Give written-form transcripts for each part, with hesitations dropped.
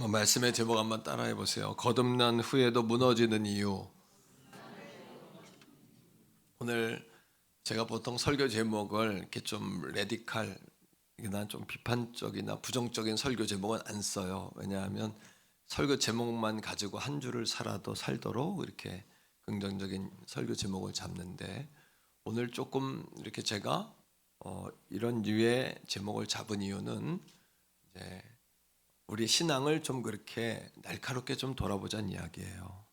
말씀의 제목 한번 따라해 보세요. 거듭난 후에도 무너지는 이유. 오늘 제가 보통 설교 제목을 이렇게 좀 레디칼, 난 좀 비판적이나 부정적인 설교 제목은 안 써요. 왜냐하면 설교 제목만 가지고 한 주를 살아도 살도록 이렇게 긍정적인 설교 제목을 잡는데, 오늘 조금 이렇게 제가 이런 류의 제목을 잡은 이유는 이제 우리 신앙을 좀 그렇게 날카롭게 좀 돌아보자는 이야기예요.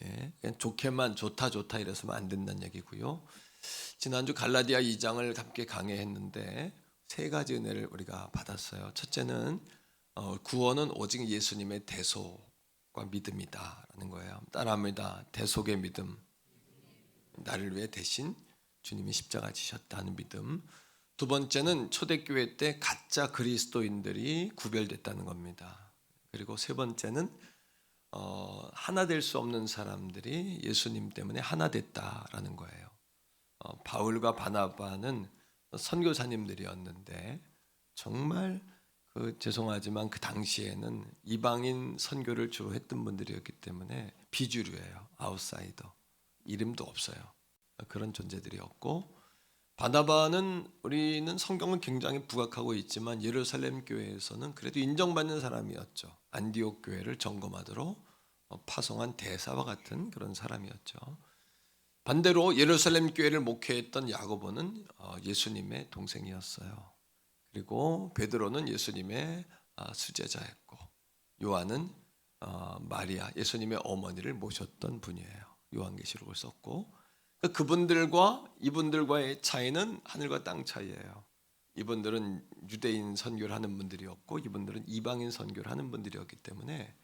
예, 그냥 좋게만 좋다 이래서만 안 된다는 얘기고요. 지난주 갈라디아 2장을 함께 강해했는데 세 가지 은혜를 우리가 받았어요. 첫째는 구원은 오직 예수님의 대속과 믿음이다라는 거예요. 따라합니다. 대속의 믿음. 나를 위해 대신 주님이 십자가 지셨다는 믿음. 두 번째는 초대교회 때 가짜 그리스도인들이 구별됐다는 겁니다. 그리고 세 번째는 하나 될 수 없는 사람들이 예수님 때문에 하나 됐다라는 거예요. 바울과 바나바는 선교사님들이었는데 정말 죄송하지만 그 당시에는 이방인 선교를 주로 했던 분들이었기 때문에 비주류예요. 아웃사이더. 이름도 없어요. 그런 존재들이었고, 바나바는 우리는 성경은 굉장히 부각하고 있지만 예루살렘 교회에서는 그래도 인정받는 사람이었죠. 안디옥 교회를 점검하도록 파송한 대사와 같은 그런 사람이었죠. 반대로 예루살렘 교회를 목회했던 야고보는 예수님의 동생이었어요. 그리고 베드로는 예수님의 수제자였고, 요한은 마리아 예수님의 어머니를 모셨던 분이에요. 요한계시록을 썼고, 그분들과 이분들과의 차이는 하늘과 땅 차이예요. 이분들은 유대인 선교를 하는 분들이었고, 이분들은 이방인 선교를 하는 분들이었기 때문에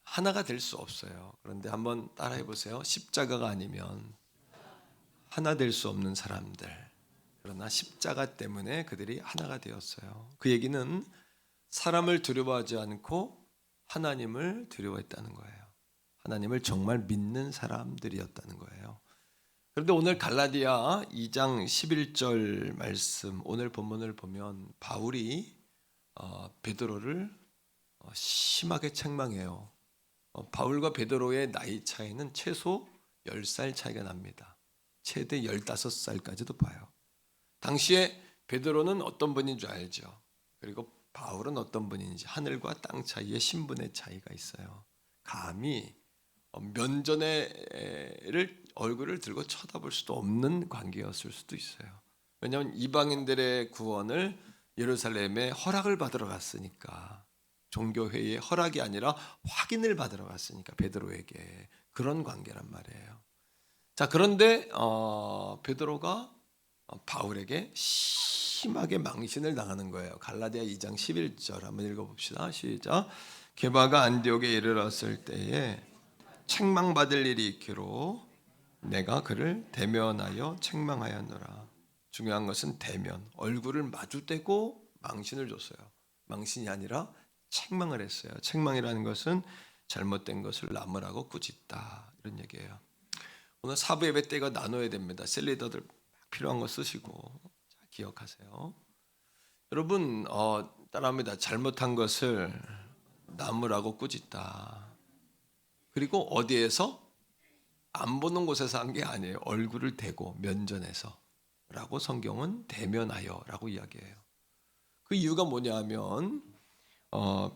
하나가 될 수 없어요. 그런데 한번 따라해 보세요. 십자가가 아니면 하나 될 수 없는 사람들. 그러나 십자가 때문에 그들이 하나가 되었어요. 그 얘기는 사람을 두려워하지 않고 하나님을 두려워했다는 거예요. 하나님을 정말 믿는 사람들이었다는 거예요. 그런데 오늘 갈라디아 2장 11절 말씀, 오늘 본문을 보면 바울이 베드로를 심하게 책망해요. 바울과 베드로의 나이 차이는 최소 10살 차이가 납니다. 최대 15살까지도 봐요. 당시에 베드로는 어떤 분인 줄 알죠. 그리고 바울은 어떤 분인지, 하늘과 땅 차이에 신분의 차이가 있어요. 감히 면전에를 얼굴을 들고 쳐다볼 수도 없는 관계였을 수도 있어요. 왜냐하면 이방인들의 구원을 예루살렘에 허락을 받으러 갔으니까, 종교회의의 허락이 아니라 확인을 받으러 갔으니까 베드로에게 그런 관계란 말이에요. 자, 그런데 베드로가 바울에게 심하게 망신을 당하는 거예요. 갈라디아 2장 11절 한번 읽어봅시다. 시작. 게바가 안디옥에 이르렀을 때에 책망받을 일이 있기로 내가 그를 대면하여 책망하였노라. 중요한 것은 대면, 얼굴을 마주대고 망신을 줬어요. 망신이 아니라 책망을 했어요. 책망이라는 것은 잘못된 것을 나무라고 꾸짖다, 이런 얘기예요. 오늘 사부 예배 때 이거 나눠야 됩니다. 셀리더들 필요한 거 쓰시고. 자, 기억하세요. 여러분 따라합니다. 잘못한 것을 나무라고 꾸짖다. 그리고 어디에서? 안 보는 곳에서 한 게 아니에요. 얼굴을 대고 면전에서 라고 성경은 대면하여 라고 이야기해요. 그 이유가 뭐냐면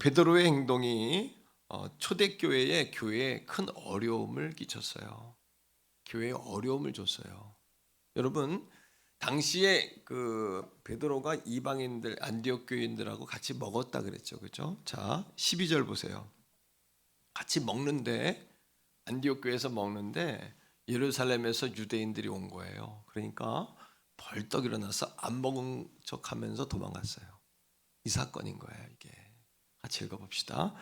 베드로의 행동이 초대교회의 교회에 큰 어려움을 끼쳤어요. 교회에 어려움을 줬어요. 여러분, 당시에 그 베드로가 이방인들, 안디옥 교인들하고 같이 먹었다 그랬죠. 그렇죠? 자, 12절 보세요. 같이 먹는데, 안디옥 교회에서 먹는데 예루살렘에서 유대인들이 온 거예요. 그러니까 벌떡 일어나서 안 먹은 척하면서 도망갔어요. 이 사건인 거예요. 이게 같이 읽어봅시다.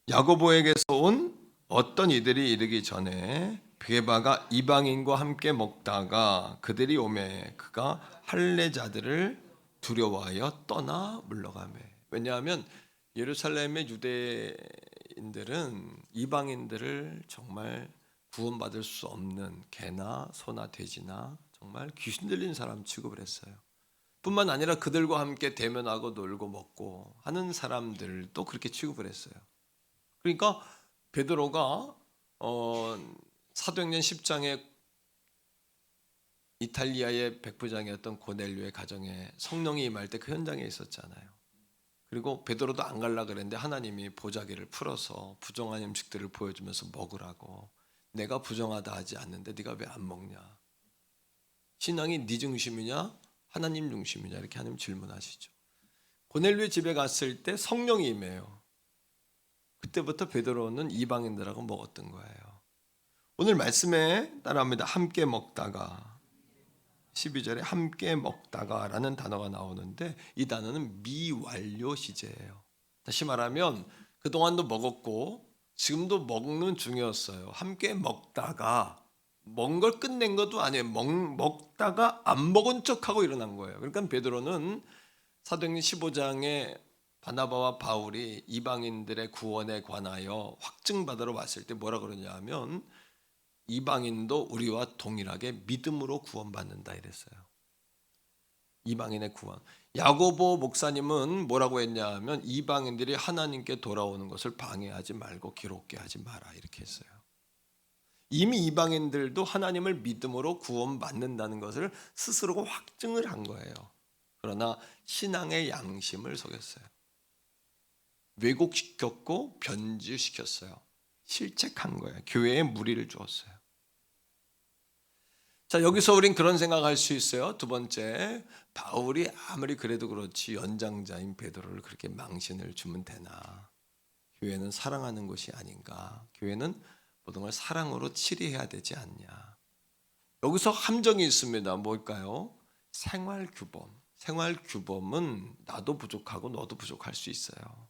야고보에게서 온 어떤 이들이 이르기 전에 베바가 이방인과 함께 먹다가 그들이 오매 그가 할례자들을 두려워하여 떠나 물러가매. 왜냐하면 예루살렘의 유대인들은 이방인들을 정말 구원받을 수 없는 개나 소나 돼지나 정말 귀신 들린 사람 취급을 했어요. 뿐만 아니라 그들과 함께 대면하고 놀고 먹고 하는 사람들도 그렇게 취급을 했어요. 그러니까 베드로가 사도행전 10장에 이탈리아의 백부장이었던 고넬료의 가정에 성령이 임할 때 그 현장에 있었잖아요. 그리고 베드로도 안 갈라 그랬는데 하나님이 보자기를 풀어서 부정한 음식들을 보여주면서 먹으라고. 내가 부정하다 하지 않는데 네가 왜 안 먹냐. 신앙이 네 중심이냐 하나님 중심이냐 이렇게 하나님 질문하시죠. 고넬료의 집에 갔을 때 성령이 임해요. 그때부터 베드로는 이방인들하고 먹었던 거예요. 오늘 말씀에 따라합니다. 함께 먹다가 12절에 함께 먹다가 라는 단어가 나오는데 이 단어는 미완료 시제예요. 다시 말하면 그동안도 먹었고 지금도 먹는 중이었어요. 함께 먹다가 먹은 걸 끝낸 것도 아니에요. 먹다가 안 먹은 척하고 일어난 거예요. 그러니까 베드로는 사도행전 15장에 바나바와 바울이 이방인들의 구원에 관하여 확증받으러 왔을 때 뭐라 그러냐 하면 이방인도 우리와 동일하게 믿음으로 구원받는다 이랬어요. 이방인의 구원. 야고보 목사님은 뭐라고 했냐 하면 이방인들이 하나님께 돌아오는 것을 방해하지 말고 기록게 하지 마라 이렇게 했어요. 이미 이방인들도 하나님을 믿음으로 구원받는다는 것을 스스로가 확증을 한 거예요. 그러나 신앙의 양심을 속였어요. 왜곡시켰고 변질시켰어요. 실책한 거예요. 교회에 무리를 주었어요. 자, 여기서 우린 그런 생각할 수 있어요. 두 번째, 바울이 아무리 그래도 그렇지 연장자인 베드로를 그렇게 망신을 주면 되나? 교회는 사랑하는 것이 아닌가? 교회는 모든 걸 사랑으로 치리해야 되지 않냐? 여기서 함정이 있습니다. 뭘까요? 생활규범. 생활규범은 나도 부족하고 너도 부족할 수 있어요.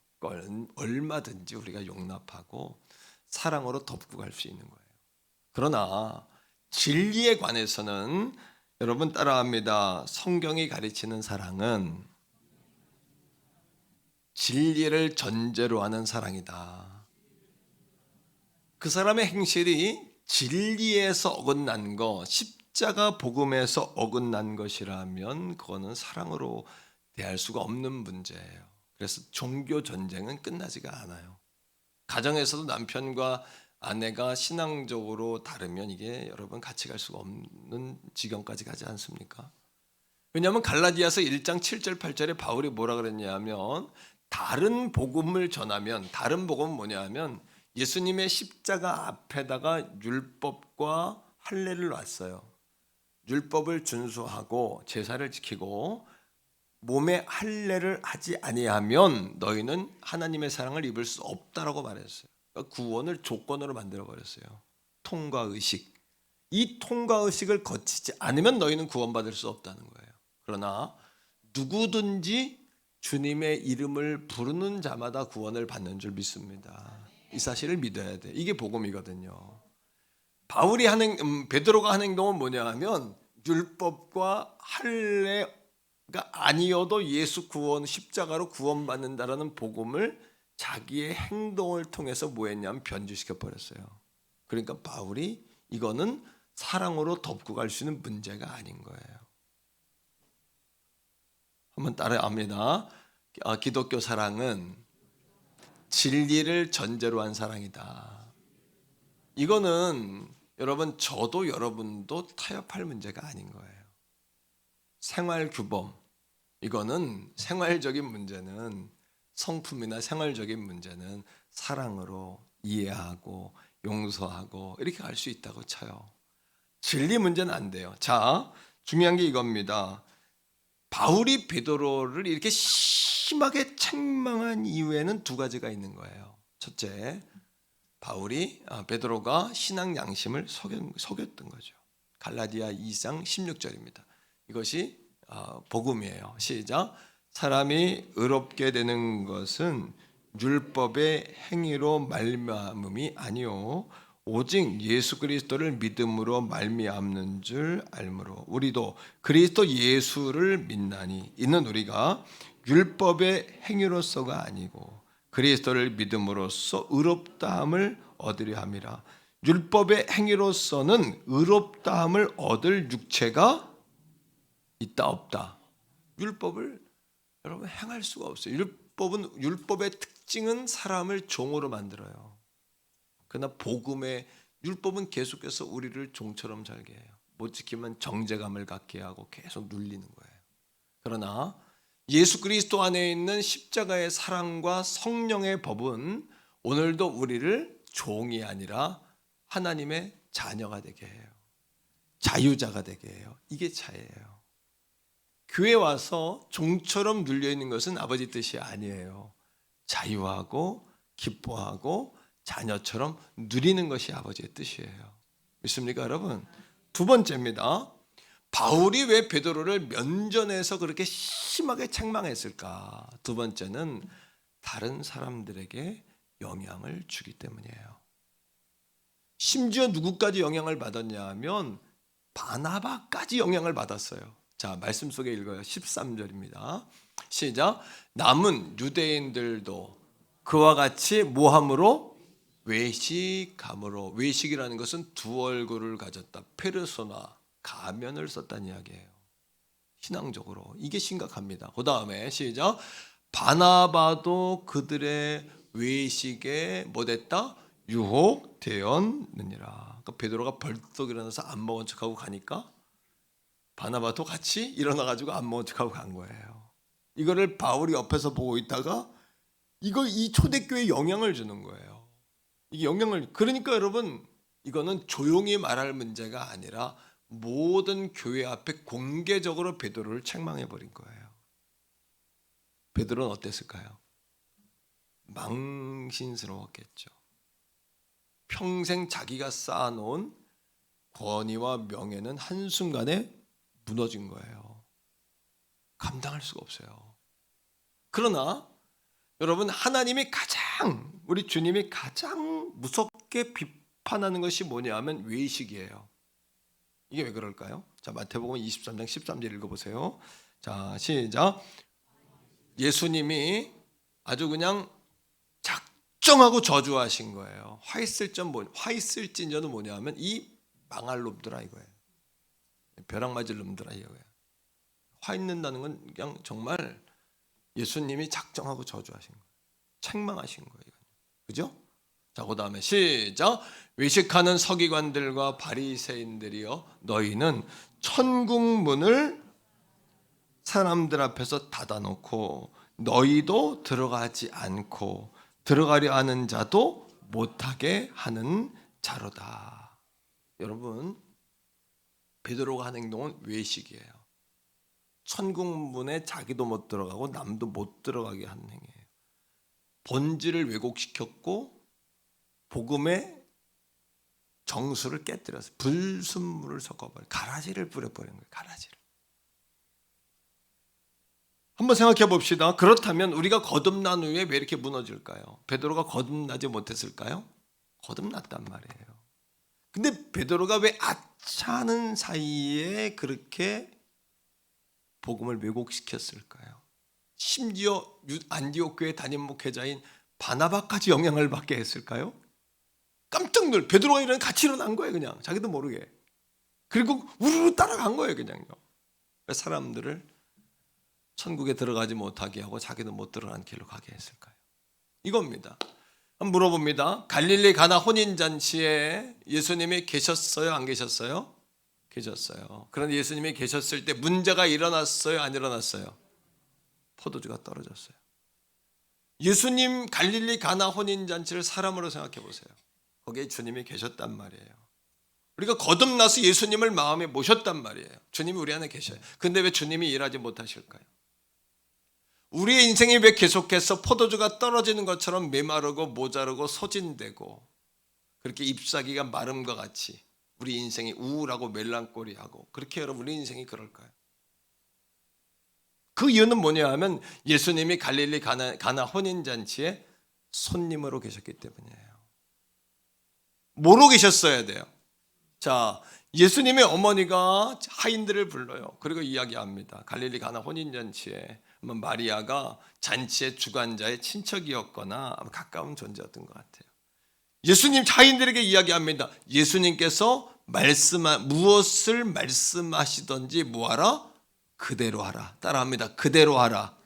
얼마든지 우리가 용납하고 사랑으로 덮고 갈 수 있는 거예요. 그러나 진리에 관해서는 여러분 따라합니다. 성경이 가르치는 사랑은 진리를 전제로 하는 사랑이다. 그 사람의 행실이 진리에서 어긋난 거, 십자가 복음에서 어긋난 것이라면 그거는 사랑으로 대할 수가 없는 문제예요. 그래서 종교 전쟁은 끝나지가 않아요. 가정에서도 남편과 아내가 신앙적으로 다르면 이게 여러분 같이 갈 수가 없는 지경까지 가지 않습니까? 왜냐하면 갈라디아서 1장 7절 8절에 바울이 뭐라 그랬냐면 다른 복음을 전하면 다른 복음은 뭐냐 하면 예수님의 십자가 앞에다가 율법과 할례를 놨어요. 율법을 준수하고 제사를 지키고 몸에 할례를 하지 아니하면 너희는 하나님의 사랑을 입을 수 없다라고 말했어요. 그러니까 구원을 조건으로 만들어 버렸어요. 통과 의식. 이 통과 의식을 거치지 않으면 너희는 구원받을 수 없다는 거예요. 그러나 누구든지 주님의 이름을 부르는 자마다 구원을 받는 줄 믿습니다. 이 사실을 믿어야 돼. 이게 복음이거든요. 바울이 하는 베드로가 하는 행동은 뭐냐 하면 율법과 할례가 아니어도 예수 구원 십자가로 구원받는다라는 복음을 자기의 행동을 통해서 뭐 했냐면 변질시켜 버렸어요. 그러니까 바울이 이거는 사랑으로 덮고 갈 수 있는 문제가 아닌 거예요. 한번 따라합니다. 기독교 사랑은 진리를 전제로 한 사랑이다. 이거는 여러분 저도 여러분도 타협할 문제가 아닌 거예요. 생활 규범 이거는 생활적인 문제는 성품이나 생활적인 문제는 사랑으로 이해하고 용서하고 이렇게 갈 수 있다고 쳐요. 진리 문제는 안 돼요. 자, 중요한 게 이겁니다. 바울이 베드로를 이렇게 심하게 책망한 이유에는 두 가지가 있는 거예요. 첫째, 바울이 베드로가 신앙 양심을 속였던 거죠. 갈라디아 2장 16절입니다. 이것이 복음이에요. 시작. 사람이 의롭게 되는 것은 율법의 행위로 말미암음이 아니요 오직 예수 그리스도를 믿음으로 말미암는 줄 알므로 우리도 그리스도 예수를 믿나니 이는 우리가 율법의 행위로서가 아니고 그리스도를 믿음으로써 의롭다함을 얻으려 함이라. 율법의 행위로서는 의롭다함을 얻을 육체가 있다 없다. 율법을 여러분 행할 수가 없어요. 율법은 율법의 특징은 사람을 종으로 만들어요. 그러나 복음의 율법은 계속해서 우리를 종처럼 살게 해요. 못 지키면 정죄감을 갖게 하고 계속 눌리는 거예요. 그러나 예수 그리스도 안에 있는 십자가의 사랑과 성령의 법은 오늘도 우리를 종이 아니라 하나님의 자녀가 되게 해요. 자유자가 되게 해요. 이게 차이예요. 교회 와서 종처럼 눌려있는 것은 아버지 뜻이 아니에요. 자유하고 기뻐하고 자녀처럼 누리는 것이 아버지의 뜻이에요. 믿습니까 여러분? 두 번째입니다. 바울이 왜 베드로를 면전에서 그렇게 심하게 책망했을까? 두 번째는 다른 사람들에게 영향을 주기 때문이에요. 심지어 누구까지 영향을 받았냐 하면 바나바까지 영향을 받았어요. 자, 말씀 속에 읽어요. 13절입니다. 시작. 남은 유대인들도 그와 같이 모함으로 외식함으로, 외식이라는 것은 두 얼굴을 가졌다. 페르소나, 가면을 썼다는 이야기예요. 신앙적으로 이게 심각합니다. 그 다음에 시작. 바나바도 그들의 외식에 뭐됐다? 유혹되었느니라. 그러니까 베드로가 벌떡 일어나서 안 먹은 척하고 가니까 바나바도 같이 일어나가지고 안 먹은 척하고 간 거예요. 이거를 바울이 옆에서 보고 있다가 이 초대교회에 영향을 주는 거예요. 이게 영향을, 그러니까 여러분 이거는 조용히 말할 문제가 아니라 모든 교회 앞에 공개적으로 베드로를 책망해 버린 거예요. 베드로는 어땠을까요? 망신스러웠겠죠. 평생 자기가 쌓아놓은 권위와 명예는 한순간에 무너진 거예요. 감당할 수가 없어요. 그러나 여러분, 하나님이 가장, 우리 주님이 가장 무섭게 비판하는 것이 뭐냐 하면 외식이에요. 이게 왜 그럴까요? 자, 마태복음 23장 13절 읽어보세요. 자, 시작. 예수님이 아주 그냥 작정하고 저주하신 거예요. 화있을진저는 뭐냐 하면 이 망할 놈들아 이거예요. 벼락 맞을 놈들아 이거예요. 화 있는다는 건 그냥 정말 예수님이 작정하고 저주하신 거예요. 책망하신 거예요. 그죠? 자, 그 다음에 시작. 외식하는 서기관들과 바리새인들이여, 너희는 천국 문을 사람들 앞에서 닫아놓고 너희도 들어가지 않고 들어가려 하는 자도 못하게 하는 자로다. 여러분, 베드로가 하는 행동은 외식이에요. 천국 문에 자기도 못 들어가고 남도 못 들어가게 하는 행위예요. 본질을 왜곡시켰고 복음의 정수를 깨뜨려서 불순물을 섞어버린, 가라지를 뿌려버린 거예요. 가라지를. 한번 생각해 봅시다. 그렇다면 우리가 거듭난 후에 왜 이렇게 무너질까요? 베드로가 거듭나지 못했을까요? 거듭났단 말이에요. 근데 베드로가 왜 아차하는 사이에 그렇게 복음을 왜곡시켰을까요? 심지어 안디옥 교회 담임 목회자인 바나바까지 영향을 받게 했을까요? 깜짝 놀, 베드로가 같이 일어난 거예요. 그냥 자기도 모르게. 그리고 우르르 따라간 거예요. 그냥요. 사람들을 천국에 들어가지 못하게 하고 자기도 못 들어가는 길로 가게 했을까요? 이겁니다. 한번 물어봅니다. 갈릴리 가나 혼인잔치에 예수님이 계셨어요? 안 계셨어요? 계셨어요. 그런데 예수님이 계셨을 때 문제가 일어났어요? 안 일어났어요? 포도주가 떨어졌어요. 예수님 갈릴리 가나 혼인잔치를 사람으로 생각해 보세요. 거기에 주님이 계셨단 말이에요. 우리가 거듭나서 예수님을 마음에 모셨단 말이에요. 주님이 우리 안에 계셔요. 근데 왜 주님이 일하지 못하실까요? 우리의 인생이 왜 계속해서 포도주가 떨어지는 것처럼 메마르고 모자르고 소진되고 그렇게 잎사귀가 마름과 같이 우리 인생이 우울하고 멜랑꼴리하고 그렇게 여러분 우리 인생이 그럴까요? 그 이유는 뭐냐 하면 예수님이 갈릴리 가나 혼인잔치에 손님으로 계셨기 때문이에요. 뭐로 계셨어야 돼요? 자, 예수님의 어머니가 하인들을 불러요. 그리고 이야기합니다. 갈릴리 가나 혼인잔치에 마리아가 잔치의 주관자의 친척이었거나 가까운 존재였던 것 같아요. 예수님 하인들에게 이야기합니다. 예수님께서 무엇을 말씀하시든지 뭐하라? 그대로 하라. 따라합니다. 그대로 하라.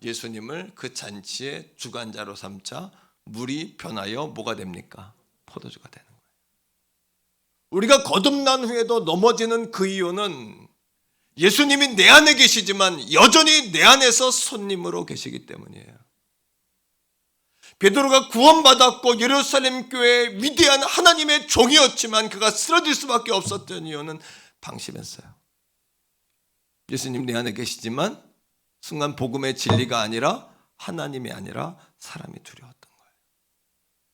예수님을 그 잔치의 주관자로 삼자 물이 변하여 뭐가 됩니까? 포도주가 되는 거예요. 우리가 거듭난 후에도 넘어지는 그 이유는 예수님이 내 안에 계시지만 여전히 내 안에서 손님으로 계시기 때문이에요. 베드로가 구원받았고 예루살렘 교회의 위대한 하나님의 종이었지만 그가 쓰러질 수밖에 없었던 이유는 방심했어요. 예수님 내 안에 계시지만 순간 복음의 진리가 아니라 하나님이 아니라 사람이 두려웠던 거예요.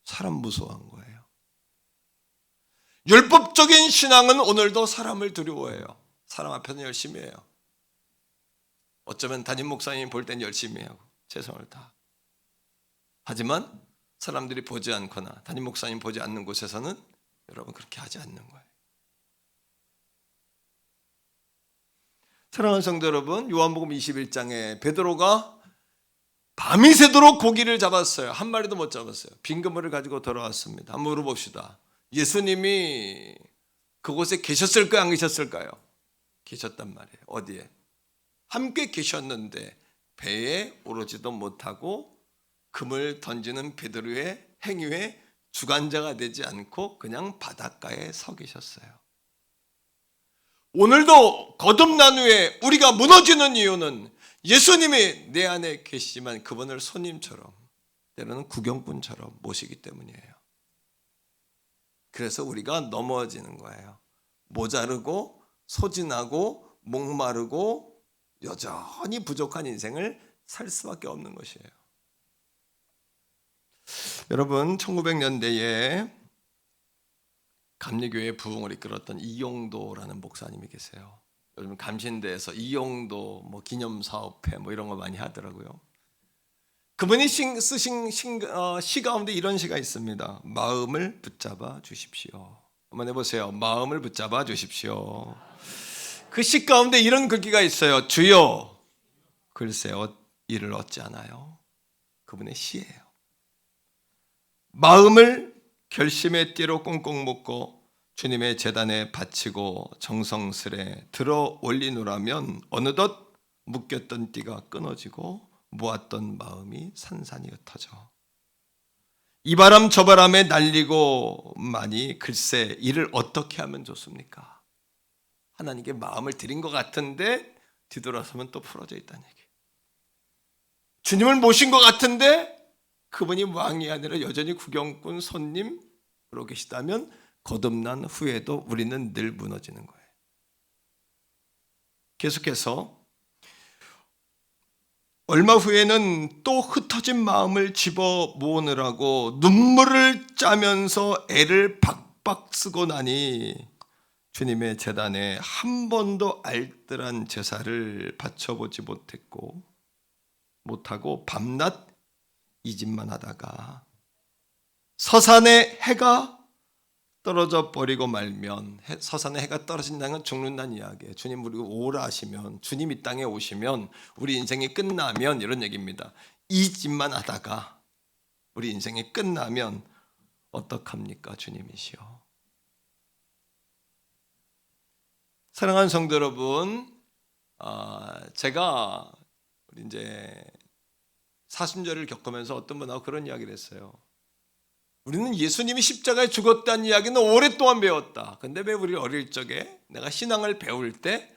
사람 무서워한 거예요. 율법적인 신앙은 오늘도 사람을 두려워해요. 사람 앞에는 열심히 해요. 어쩌면 담임 목사님이 볼 땐 열심히 하고 최선을 다. 하지만 사람들이 보지 않거나 담임 목사님 보지 않는 곳에서는 여러분 그렇게 하지 않는 거예요. 사랑하는 성도 여러분, 요한복음 21장에 베드로가 밤이 새도록 고기를 잡았어요. 한 마리도 못 잡았어요. 빈 그물을 가지고 돌아왔습니다. 한번 물어봅시다. 예수님이 그곳에 계셨을까요? 안 계셨을까요? 계셨단 말이에요. 어디에? 함께 계셨는데 배에 오르지도 못하고 금을 던지는 베드로의 행위에 주관자가 되지 않고 그냥 바닷가에 서 계셨어요. 오늘도 거듭난 후에 우리가 무너지는 이유는 예수님이 내 안에 계시지만 그분을 손님처럼 때로는 구경꾼처럼 모시기 때문이에요. 그래서 우리가 넘어지는 거예요. 모자르고 소진하고 목마르고 여전히 부족한 인생을 살 수밖에 없는 것이에요. 여러분 1900년대에 감리교회 부흥을 이끌었던 이용도라는 목사님이 계세요. 요즘 감신대에서 이용도 기념사업회 이런 거 많이 하더라고요. 그분이 쓰신 시 가운데 이런 시가 있습니다. 마음을 붙잡아 주십시오. 한번 해보세요. 마음을 붙잡아 주십시오. 그 시 가운데 이런 글귀가 있어요. 주여 글쎄 이를 얻지 않아요. 그분의 시예요. 마음을 결심의 띠로 꽁꽁 묶고 주님의 제단에 바치고 정성스레 들어 올리노라면 어느덧 묶였던 띠가 끊어지고 모았던 마음이 산산이 흩어져 이 바람 저 바람에 날리고 많이 글쎄 이를 어떻게 하면 좋습니까? 하나님께 마음을 드린 것 같은데 뒤돌아서면 또 풀어져 있다는 얘기예요. 주님을 모신 것 같은데 그분이 왕이 아니라 여전히 구경꾼 손님으로 계시다면 거듭난 후에도 우리는 늘 무너지는 거예요. 계속해서 얼마 후에는 또 흩어진 마음을 집어 모으느라고 눈물을 짜면서 애를 박박 쓰고 나니 주님의 제단에 한 번도 알뜰한 제사를 바쳐보지 못하고 밤낮 이 집만 하다가 서산에 해가 떨어져 버리고 말면 서산에 해가 떨어진다는 건 죽는다는 이야기예요. 주님 우리 오라 하시면 주님 이 땅에 오시면 우리 인생이 끝나면 이런 얘기입니다. 이 집만 하다가 우리 인생이 끝나면 어떡합니까? 주님이시여. 사랑하는 성도 여러분, 제가 우리 이제 사순절을 겪으면서 어떤 분하고 그런 이야기를 했어요. 우리는 예수님이 십자가에 죽었다는 이야기는 오랫동안 배웠다. 근데 왜 우리 어릴 적에 내가 신앙을 배울 때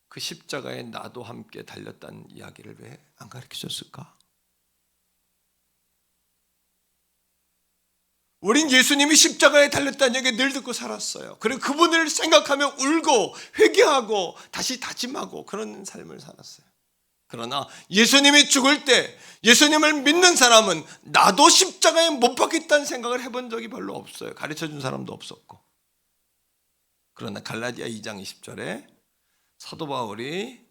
그 십자가에 나도 함께 달렸다는 이야기를 왜 안 가르쳐줬을까? 우린 예수님이 십자가에 달렸다는 얘기 늘 듣고 살았어요. 그리고 그분을 생각하며 울고 회개하고 다시 다짐하고 그런 삶을 살았어요. 그러나 예수님이 죽을 때 예수님을 믿는 사람은 나도 십자가에 못 박겠다는 생각을 해본 적이 별로 없어요. 가르쳐준 사람도 없었고. 그러나 갈라디아 2장 20절에 사도 바울이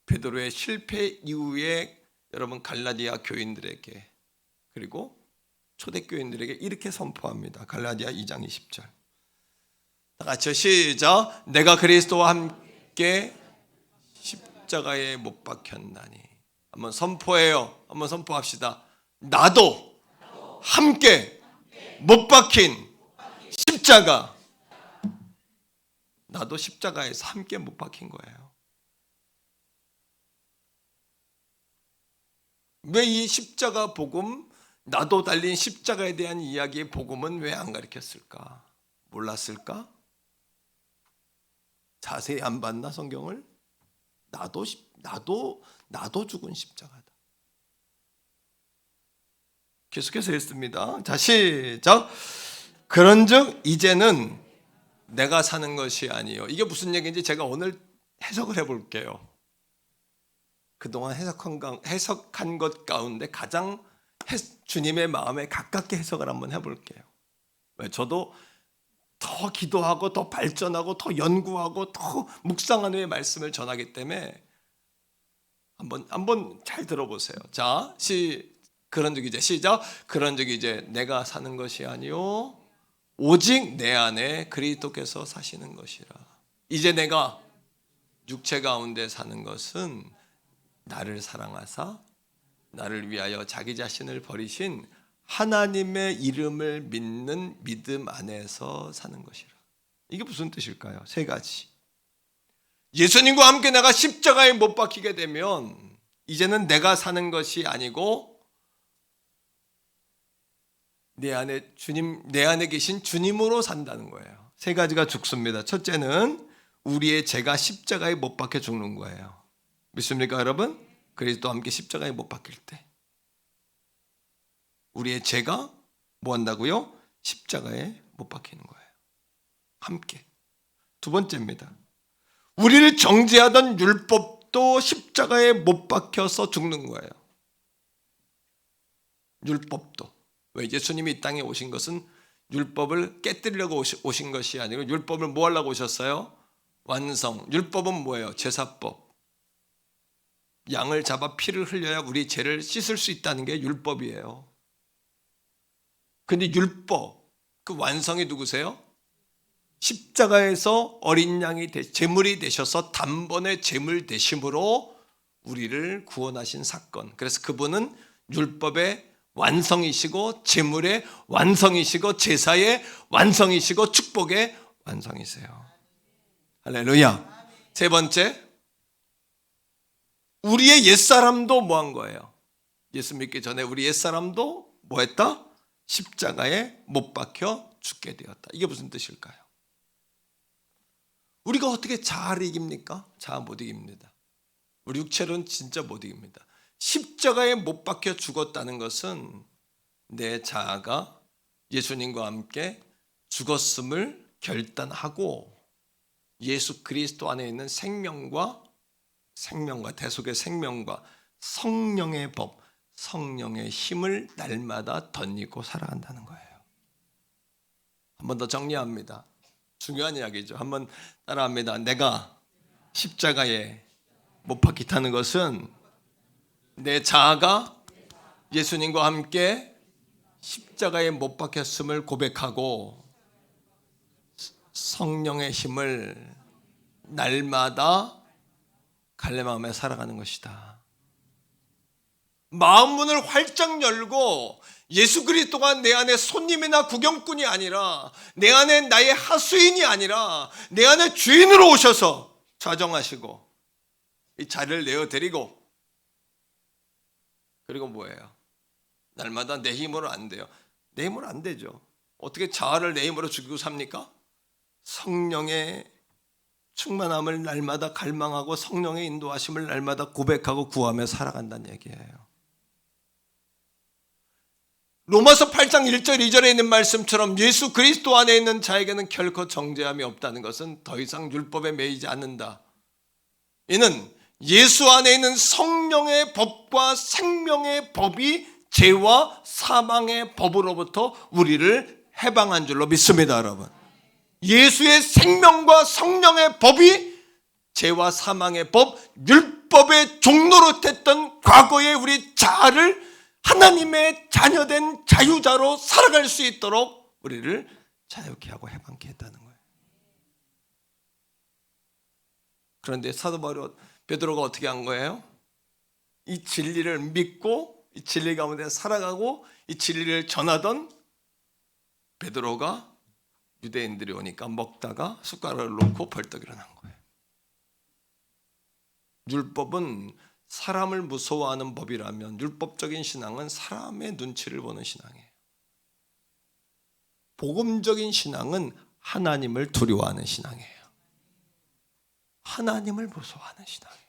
베드로의 실패 이후에 여러분 갈라디아 교인들에게 그리고 초대교인들에게 이렇게 선포합니다. 갈라디아 2장 20절 다 같이 시작. 내가 그리스도와 함께 십자가에 못 박혔나니. 한번 선포해요. 한번 선포합시다. 나도 함께 못 박힌 십자가. 나도 십자가에서 함께 못 박힌 거예요. 왜 이 십자가 복음, 나도 달린 십자가에 대한 이야기의 복음은 왜 안 가르쳤을까? 몰랐을까? 자세히 안 봤나 성경을? 나도 죽은 십자가다. 계속해서 읽습니다. 자, 시작. 그런즉 이제는 내가 사는 것이 아니요. 이게 무슨 얘기인지 제가 오늘 해석을 해볼게요. 그동안 해석한 것 가운데 가장 주님의 마음에 가깝게 해석을 한번 해볼게요. 저도 더 기도하고 더 발전하고 더 연구하고 더 묵상한 후에 말씀을 전하기 때문에 한번 잘 들어보세요. 자, 그런즉 이제 시작. 그런즉 이제 내가 사는 것이 아니요 오직 내 안에 그리스도께서 사시는 것이라. 이제 내가 육체 가운데 사는 것은 나를 사랑하사 나를 위하여 자기 자신을 버리신 하나님의 이름을 믿는 믿음 안에서 사는 것이라. 이게 무슨 뜻일까요? 세 가지. 예수님과 함께 내가 십자가에 못 박히게 되면 이제는 내가 사는 것이 아니고 내 안에 계신 주님으로 산다는 거예요. 세 가지가 죽습니다. 첫째는 우리의 죄가 십자가에 못 박혀 죽는 거예요. 믿습니까, 여러분? 그리스도와 함께 십자가에 못 박힐 때 우리의 죄가 뭐 한다고요? 십자가에 못 박히는 거예요. 함께. 두 번째입니다. 우리를 정죄하던 율법도 십자가에 못 박혀서 죽는 거예요. 율법도. 왜? 예수님이 이 땅에 오신 것은 율법을 깨뜨리려고 오신 것이 아니고 율법을 뭐 하려고 오셨어요? 완성. 율법은 뭐예요? 제사법. 양을 잡아 피를 흘려야 우리 죄를 씻을 수 있다는 게 율법이에요. 근데 율법, 그 완성이 누구세요? 십자가에서 어린 양이 제물이 되셔서 단번에 제물 되심으로 우리를 구원하신 사건. 그래서 그분은 율법의 완성이시고 제물의 완성이시고 제사의 완성이시고 축복의 완성이세요. 할렐루야. 세 번째, 우리의 옛사람도 뭐 한 거예요? 예수 믿기 전에 우리 옛사람도 뭐 했다? 십자가에 못 박혀 죽게 되었다. 이게 무슨 뜻일까요? 우리가 어떻게 자아를 이깁니까? 자아 못 이깁니다. 우리 육체로는 진짜 못 이깁니다. 십자가에 못 박혀 죽었다는 것은 내 자아가 예수님과 함께 죽었음을 결단하고 예수 그리스도 안에 있는 생명과 대속의 생명과 성령의 법, 성령의 힘을 날마다 덧입고 살아간다는 거예요. 한 번 더 정리합니다. 중요한 이야기죠. 한번 따라합니다. 내가 십자가에 못 박히다는 것은 내 자아가 예수님과 함께 십자가에 못 박혔음을 고백하고 성령의 힘을 날마다 갈래마음에 살아가는 것이다. 마음 문을 활짝 열고 예수 그리스도가 내 안에 손님이나 구경꾼이 아니라 내 안에 나의 하수인이 아니라 내 안에 주인으로 오셔서 좌정하시고 이 자리를 내어드리고 그리고 뭐예요? 날마다 내 힘으로 안 돼요. 내 힘으로 안 되죠. 어떻게 자아를 내 힘으로 죽이고 삽니까? 성령의 충만함을 날마다 갈망하고 성령의 인도하심을 날마다 고백하고 구하며 살아간다는 얘기예요. 로마서 8장 1절 2절에 있는 말씀처럼 예수 그리스도 안에 있는 자에게는 결코 정죄함이 없다는 것은 더 이상 율법에 매이지 않는다. 이는 예수 안에 있는 성령의 법과 생명의 법이 죄와 사망의 법으로부터 우리를 해방한 줄로 믿습니다, 여러분. 예수의 생명과 성령의 법이 죄와 사망의 법, 율법의 종노릇했던 과거의 우리 자아를 하나님의 자녀된 자유자로 살아갈 수 있도록 우리를 자유케 하고 해방케 했다는 거예요. 그런데 사도 베드로가 어떻게 한 거예요? 이 진리를 믿고 이 진리 가운데 살아가고 이 진리를 전하던 베드로가 유대인들이 오니까 먹다가 숟가락을 놓고 벌떡 일어난 거예요. 율법은 사람을 무서워하는 법이라면 율법적인 신앙은 사람의 눈치를 보는 신앙이에요. 복음적인 신앙은 하나님을 두려워하는 신앙이에요. 하나님을 무서워하는 신앙이에요.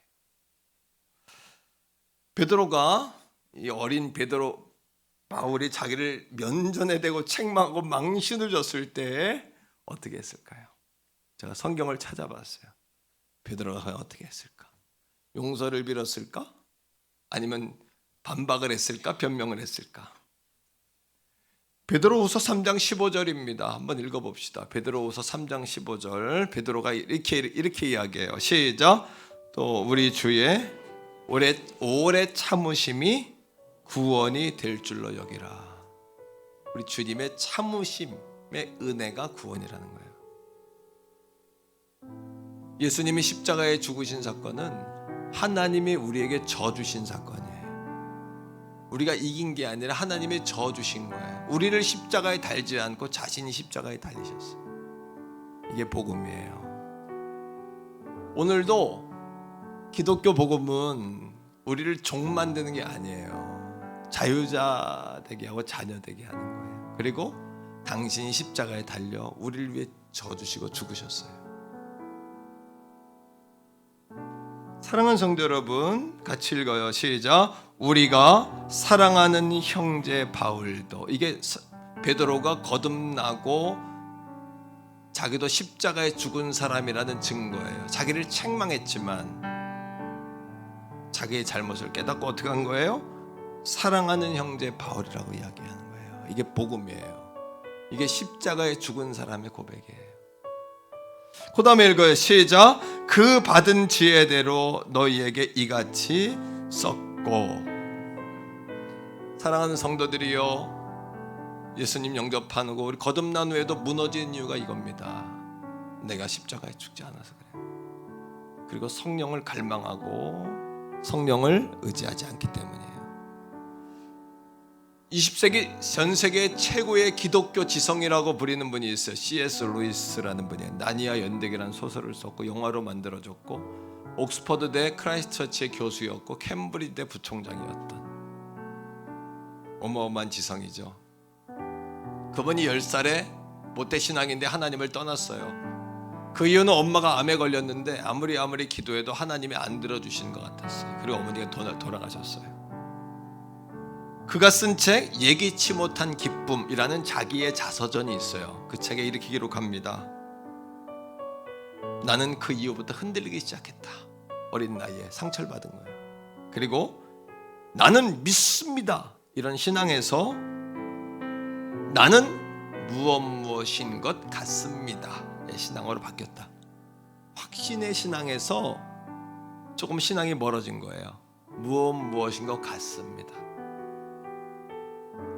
베드로가, 이 어린 베드로, 바울이 자기를 면전에 대고 책망하고 망신을 줬을 때 어떻게 했을까요? 제가 성경을 찾아봤어요. 베드로가 어떻게 했을까? 용서를 빌었을까? 아니면 반박을 했을까? 변명을 했을까? 베드로후서 3장 15절입니다. 한번 읽어봅시다. 베드로후서 3장 15절. 베드로가 이렇게 이야기해요. 시작. 또 우리 주의 오래 참으심이 구원이 될 줄로 여기라. 우리 주님의 참으심의 은혜가 구원이라는 거예요. 예수님이 십자가에 죽으신 사건은 하나님이 우리에게 져 주신 사건이에요. 우리가 이긴 게 아니라 하나님이 져 주신 거예요. 우리를 십자가에 달지 않고 자신이 십자가에 달리셨어요. 이게 복음이에요. 오늘도 기독교 복음은 우리를 종 만드는 게 아니에요. 자유자 되게 하고 자녀 되게 하는 거예요. 그리고 당신이 십자가에 달려 우리를 위해 져 주시고 죽으셨어요. 사랑하는 성도 여러분, 같이 읽어요. 시작. 우리가 사랑하는 형제 바울도, 이게 베드로가 거듭나고 자기도 십자가에 죽은 사람이라는 증거예요. 자기를 책망했지만 자기의 잘못을 깨닫고 어떻게 한 거예요? 사랑하는 형제 바울이라고 이야기하는 거예요. 이게 복음이에요. 이게 십자가에 죽은 사람의 고백이에요. 그 다음에 읽어요. 시작. 그 받은 지혜대로 너희에게 이같이 썼고. 사랑하는 성도들이요, 예수님 영접하고 우리 거듭난 후에도 무너지는 이유가 이겁니다. 내가 십자가에 죽지 않아서 그래요. 그리고 성령을 갈망하고 성령을 의지하지 않기 때문이에요. 20세기 전 세계 최고의 기독교 지성이라고 부리는 분이 있어요. C.S. 루이스라는 분이에요. 나니아 연대기라는 소설을 썼고 영화로 만들어졌고 옥스퍼드대 크라이스트처치의 교수였고 캠브리지대 부총장이었던 어마어마한 지성이죠. 그분이 10살에 모태신앙인데 하나님을 떠났어요. 그 이유는 엄마가 암에 걸렸는데 아무리 기도해도 하나님이 안 들어주시는 것 같았어요. 그리고 어머니가 돌아가셨어요. 그가 쓴 책 예기치 못한 기쁨이라는 자기의 자서전이 있어요. 그 책에 이렇게 기록합니다. 나는 그 이후부터 흔들리기 시작했다. 어린 나이에 상처를 받은 거예요. 그리고 나는 믿습니다. 이런 신앙에서 나는 무엇인 것 같습니다. 신앙으로 바뀌었다. 확신의 신앙에서 조금 신앙이 멀어진 거예요. 무엇인 것 같습니다.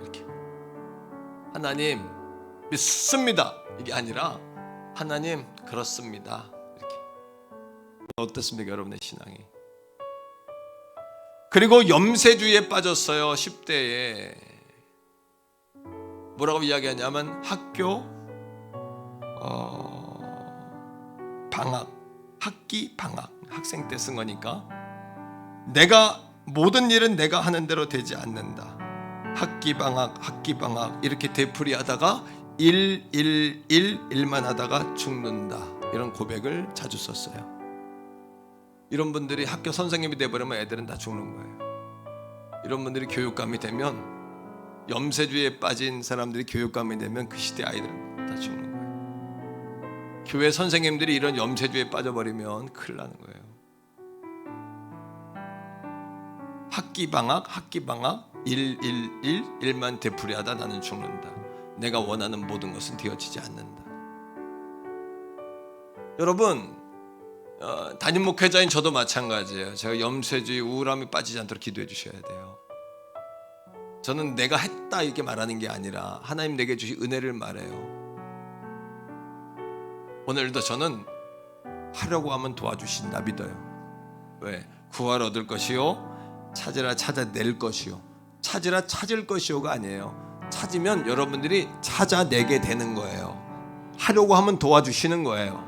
이렇게 하나님 믿습니다. 이게 아니라 하나님 그렇습니다. 이렇게. 어떻습니까, 여러분의 신앙이? 그리고 염세주의에 빠졌어요. 10대에 뭐라고 이야기하냐면 학교 방학, 학기 방학, 학생 때 쓴 거니까 모든 일은 내가 하는 대로 되지 않는다. 학기 방학 이렇게 되풀이하다가 일만 하다가 죽는다. 이런 고백을 자주 썼어요. 이런 분들이 학교 선생님이 돼버리면 애들은 다 죽는 거예요. 이런 분들이 교육감이 되면, 염세주의에 빠진 사람들이 교육감이 되면 그 시대 아이들은 다 죽는 거예요. 교회 선생님들이 이런 염세주의에 빠져버리면 큰일 나는 거예요. 학기 방학 일만 되풀이하다 나는 죽는다. 내가 원하는 모든 것은 되어지지 않는다. 여러분, 담임 목회자인 저도 마찬가지예요. 제가 염세주의 우울함에 빠지지 않도록 기도해 주셔야 돼요. 저는 내가 했다 이렇게 말하는 게 아니라 하나님 내게 주신 은혜를 말해요. 오늘도 저는 하려고 하면 도와주신다 믿어요. 왜? 구하러 얻을 것이요, 찾으라 찾아낼 것이요. 찾으라 찾을 것이요가 아니에요. 찾으면 여러분들이 찾아내게 되는 거예요. 하려고 하면 도와주시는 거예요.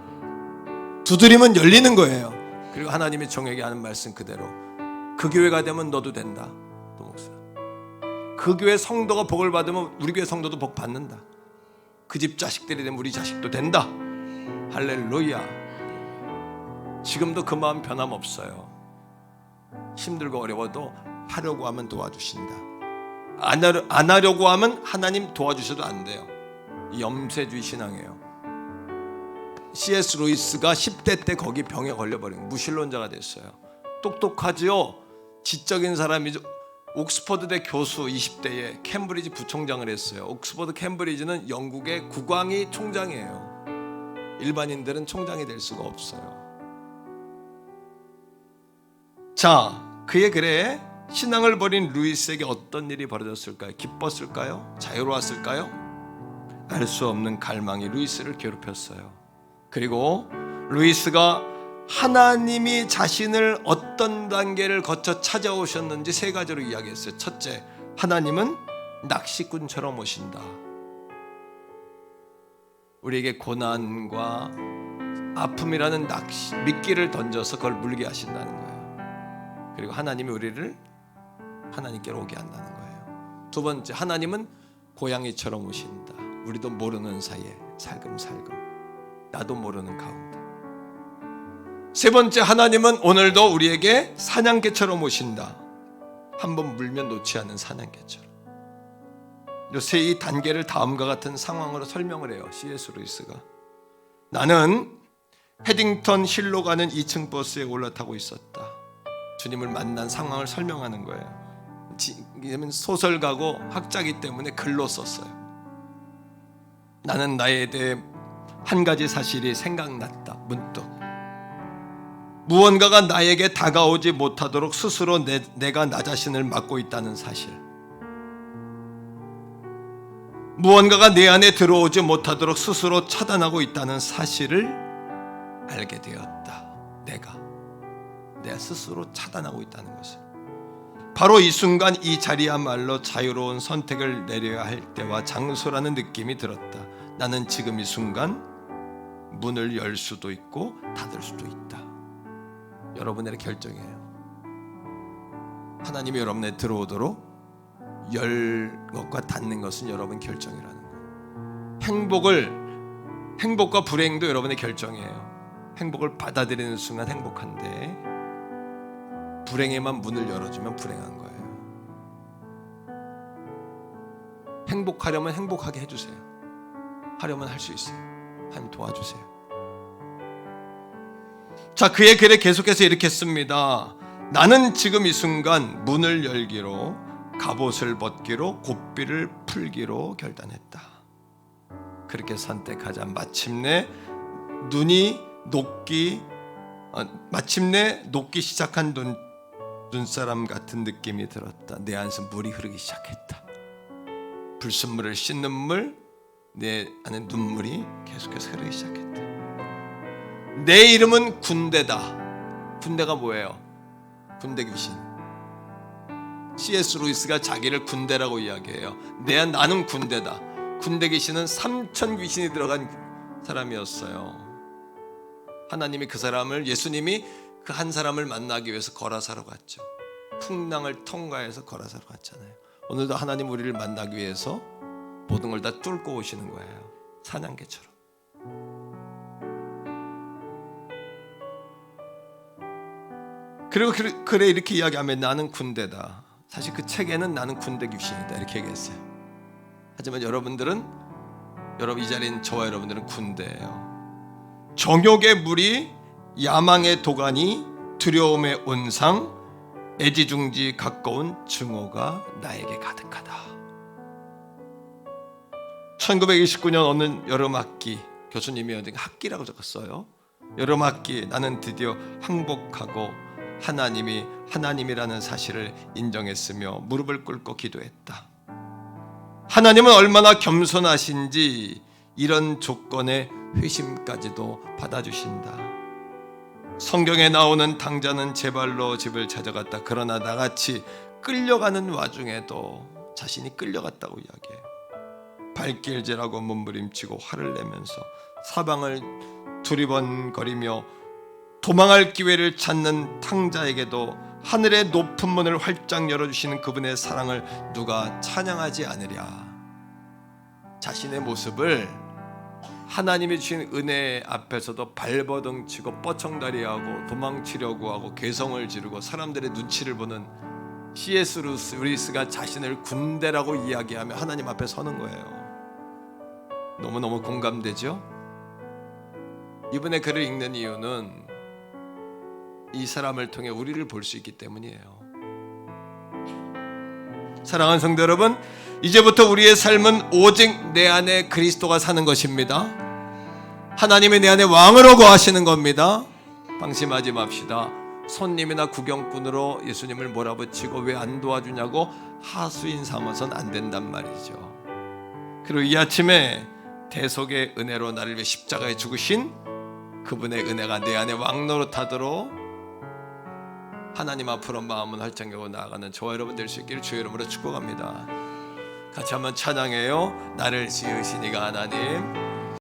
두드리면 열리는 거예요. 그리고 하나님이 종에게 하는 말씀 그대로 그 교회가 되면 너도 된다. 또 목사. 그 교회 성도가 복을 받으면 우리 교회 성도도 복 받는다. 그 집 자식들이 되면 우리 자식도 된다. 할렐루야. 지금도 그 마음 변함없어요. 힘들고 어려워도 하려고 하면 도와주신다. 안 하려고 하면 하나님 도와주셔도 안 돼요. 염세주의 신앙이에요. C.S. 루이스가 10대 때 거기 병에 걸려버린 무신론자가 됐어요. 똑똑하지요. 지적인 사람이죠. 옥스퍼드대 교수 20대에 캠브리지 부총장을 했어요. 옥스퍼드 캠브리지는 영국의 국왕이 총장이에요. 일반인들은 총장이 될 수가 없어요. 자, 그의 글에 신앙을 버린 루이스에게 어떤 일이 벌어졌을까요? 기뻤을까요? 자유로웠을까요? 알 수 없는 갈망이 루이스를 괴롭혔어요. 그리고 루이스가 하나님이 자신을 어떤 단계를 거쳐 찾아오셨는지 세 가지로 이야기했어요. 첫째, 하나님은 낚시꾼처럼 오신다. 우리에게 고난과 아픔이라는 미끼를 던져서 그걸 물게 하신다는 거예요. 그리고 하나님이 우리를 하나님께로 오게 한다는 거예요. 두 번째, 하나님은 고양이처럼 오신다. 우리도 모르는 사이에 살금살금, 나도 모르는 가운데. 세 번째, 하나님은 오늘도 우리에게 사냥개처럼 오신다. 한번 물면 놓지 않는 사냥개처럼. 요새 이 단계를 다음과 같은 상황으로 설명을 해요. C.S. 루이스가. 나는 헤딩턴 힐로 가는 2층 버스에 올라타고 있었다. 주님을 만난 상황을 설명하는 거예요. 소설가고 학자이기 때문에 글로 썼어요. 나는 나에 대해 한 가지 사실이 생각났다. 문득 무언가가 나에게 다가오지 못하도록 스스로 내가 나 자신을 막고 있다는 사실, 무언가가 내 안에 들어오지 못하도록 스스로 차단하고 있다는 사실을 알게 되었다. 내가 스스로 차단하고 있다는 것을. 바로 이 순간 이 자리야말로 자유로운 선택을 내려야 할 때와 장소라는 느낌이 들었다. 나는 지금 이 순간 문을 열 수도 있고 닫을 수도 있다. 여러분의 결정이에요. 하나님이 여러분에 들어오도록 열 것과 닫는 것은 여러분 결정이라는 거예요. 행복과 불행도 여러분의 결정이에요. 행복을 받아들이는 순간 행복한데 불행에만 문을 열어주면 불행한 거예요. 행복하려면 행복하게 해주세요. 하려면 할 수 있어요. 하나님 도와주세요. 자, 그의 글에 계속해서 이렇게 씁니다. 나는 지금 이 순간 문을 열기로, 갑옷을 벗기로, 고삐를 풀기로 결단했다. 그렇게 선택하자 마침내 녹기 시작한 눈사람 같은 느낌이 들었다. 내 안에서 물이 흐르기 시작했다. 불순물을 씻는 물, 내 안에 눈물이 계속해서 흐르기 시작했다. 내 이름은 군대다. 군대가 뭐예요? 군대 귀신. C.S. 루이스가 자기를 군대라고 이야기해요. 나는 군대다. 군대 귀신은 3,000 귀신이 들어간 사람이었어요. 하나님이 그 사람을, 예수님이 그 한 사람을 만나기 위해서 거라사로 갔죠. 풍랑을 통과해서 거라사로 갔잖아요. 오늘도 하나님 우리를 만나기 위해서 모든 걸 다 뚫고 오시는 거예요. 사냥개처럼. 그리고 그래 이렇게 이야기하면 나는 군대다. 사실 그 책에는 나는 군대 귀신이다 이렇게 얘기했어요. 하지만 여러분들은, 이 자리에 있는 저와 여러분들은 군대예요. 정욕의 물이, 야망의 도가니, 두려움의 온상, 애지중지 가까운 증오가 나에게 가득하다. 1929년 어느 여름학기, 교수님이 학기라고 적었어요. 여름학기, 나는 드디어 항복하고 하나님이라는 사실을 인정했으며 무릎을 꿇고 기도했다. 하나님은 얼마나 겸손하신지 이런 조건의 회심까지도 받아주신다. 성경에 나오는 당자는 제 발로 집을 찾아갔다. 그러나 나같이 끌려가는 와중에도 자신이 끌려갔다고 이야기해요. 발길질하고 몸부림치고 화를 내면서 사방을 두리번거리며 도망할 기회를 찾는 탕자에게도 하늘의 높은 문을 활짝 열어주시는 그분의 사랑을 누가 찬양하지 않으랴. 자신의 모습을 하나님이 주신 은혜 앞에서도 발버둥치고 뻗청다리하고 도망치려고 하고 개성을 지르고 사람들의 눈치를 보는 C.S. 루이스가 자신을 군대라고 이야기하며 하나님 앞에 서는 거예요. 너무너무 공감되죠? 이분의 글을 읽는 이유는 이 사람을 통해 우리를 볼 수 있기 때문이에요. 사랑하는 성도 여러분, 이제부터 우리의 삶은 오직 내 안에 그리스도가 사는 것입니다. 하나님이 내 안에 왕으로 거하시는 겁니다. 방심하지 맙시다. 손님이나 구경꾼으로 예수님을 몰아붙이고 왜 안 도와주냐고 하수인 삼아선 안 된단 말이죠. 그리고 이 아침에 대속의 은혜로 나를 위해 십자가에 죽으신 그분의 은혜가 내 안에 왕노릇하도록 하나님 앞으로 마음은 활짝 열고 나아가는 저와 여러분 될 수 있기를 주의 이름으로 축복합니다. 같이 한번 찬양해요. 나를 지으신 이가 하나님,